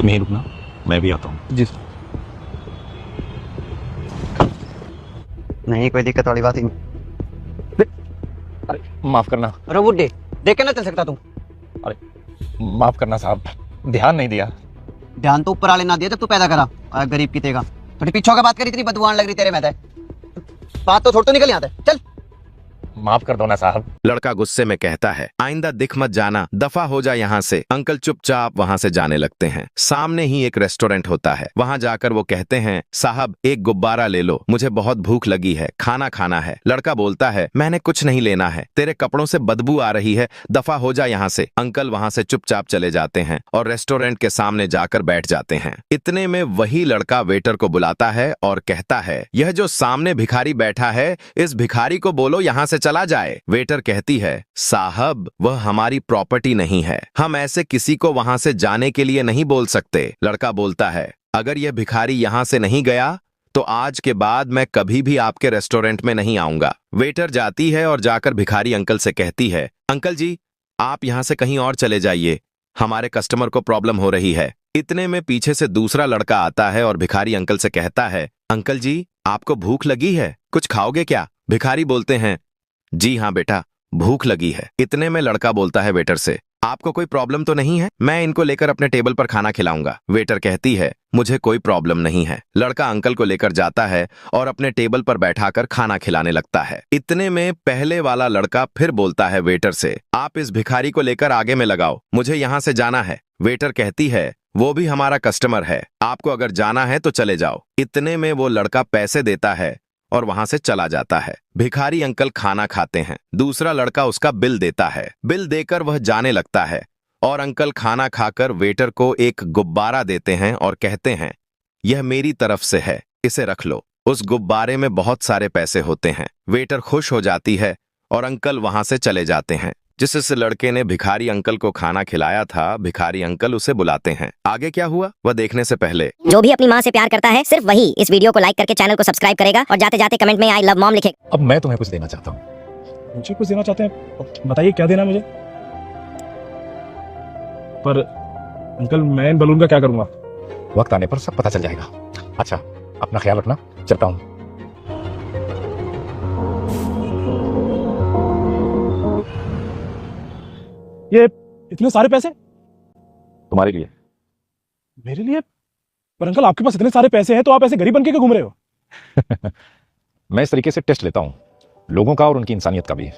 तुम यहीं रुकना, मैं भी आता हूँ। जी सर। नहीं, कोई दिक्कत वाली बात ही नहीं। अरे माफ करना। अरे बुड्ढे, देख के ना चल सकता तू। अरे माफ करना साहब, ध्यान नहीं दिया। ध्यान तो ऊपर वाले ना दिया जब तू पैदा करा। गरीब की तेगा थोड़ी पीछे होकर बात करी, इतनी बदबू लग रही तेरे में। बात तो थोड़ा तो निकल आता है। चल माफ कर दो ना साहब। लड़का गुस्से में कहता है, आइंदा दिख मत जाना, दफा हो जा यहाँ से। अंकल चुपचाप वहाँ से जाने लगते हैं। सामने ही एक रेस्टोरेंट होता है। वहाँ जाकर वो कहते हैं, साहब एक गुब्बारा ले लो, मुझे बहुत भूख लगी है, खाना खाना है। लड़का बोलता है, मैंने कुछ नहीं लेना है, तेरे कपड़ों से बदबू आ रही है, दफा हो जा यहाँ से। अंकल वहाँ से चुपचाप चले जाते हैं और रेस्टोरेंट के सामने जाकर बैठ जाते हैं। इतने में वही लड़का वेटर को बुलाता है और कहता है, यह जो सामने भिखारी बैठा है, इस भिखारी को बोलो यहाँ से चला जाए। वेटर कहती है, साहब वह हमारी प्रॉपर्टी नहीं है, हम ऐसे किसी को वहां से जाने के लिए नहीं बोल सकते। लड़का बोलता है, अगर यह भिखारी यहां से नहीं गया तो आज के बाद मैं कभी भी आपके रेस्टोरेंट में नहीं आऊंगा। वेटर जाती है और जाकर भिखारी अंकल से कहती है, अंकल जी आप यहां से कहीं और चले जाइए, हमारे कस्टमर को प्रॉब्लम हो रही है। इतने में पीछे से दूसरा लड़का आता है और भिखारी अंकल से कहता है, अंकल जी आपको भूख लगी है, कुछ खाओगे क्या? भिखारी बोलते हैं, जी हाँ बेटा, भूख लगी है। इतने में लड़का बोलता है वेटर से, आपको कोई प्रॉब्लम तो नहीं है? मैं इनको लेकर अपने टेबल पर खाना खिलाऊंगा। वेटर कहती है, मुझे कोई प्रॉब्लम नहीं है। लड़का अंकल को लेकर जाता है और अपने टेबल पर बैठाकर खाना खिलाने लगता है। इतने में पहले वाला लड़का फिर बोलता है वेटर से, आप इस भिखारी को लेकर आगे में लगाओ, मुझे यहाँ से जाना है। वेटर कहती है, वो भी हमारा कस्टमर है, आपको अगर जाना है तो चले जाओ। इतने में वो लड़का पैसे देता है और वहां से चला जाता है। भिखारी अंकल खाना खाते हैं, दूसरा लड़का उसका बिल देता है। बिल देकर वह जाने लगता है और अंकल खाना खाकर वेटर को एक गुब्बारा देते हैं और कहते हैं, यह मेरी तरफ से है, इसे रख लो। उस गुब्बारे में बहुत सारे पैसे होते हैं। वेटर खुश हो जाती है और अंकल वहां से चले जाते हैं। जिस लड़के ने भिखारी अंकल को खाना खिलाया था, भिखारी अंकल उसे बुलाते हैं। आगे क्या हुआ वह देखने से पहले, जो भी अपनी माँ से प्यार करता है सिर्फ वही इस वीडियो को लाइक करके चैनल को सब्सक्राइब करेगा और जाते जाते कमेंट में आई लव मॉम लिखेगा। अब मैं तुम्हें कुछ देना चाहता हूँ। मुझे कुछ देना चाहते हैं? बताइए क्या देना है मुझे। पर अंकल मैं इन बलून का क्या करूंगा? वक्त आने पर सब पता चल जाएगा। अच्छा अपना ख्याल रखना, चलता हूँ। ये इतने सारे पैसे तुम्हारे लिए। मेरे लिए? पर अंकल आपके पास इतने सारे पैसे हैं तो आप ऐसे गरीब बन के क्यों घूम रहे हो? मैं इस तरीके से टेस्ट लेता हूँ लोगों का और उनकी इंसानियत का भी।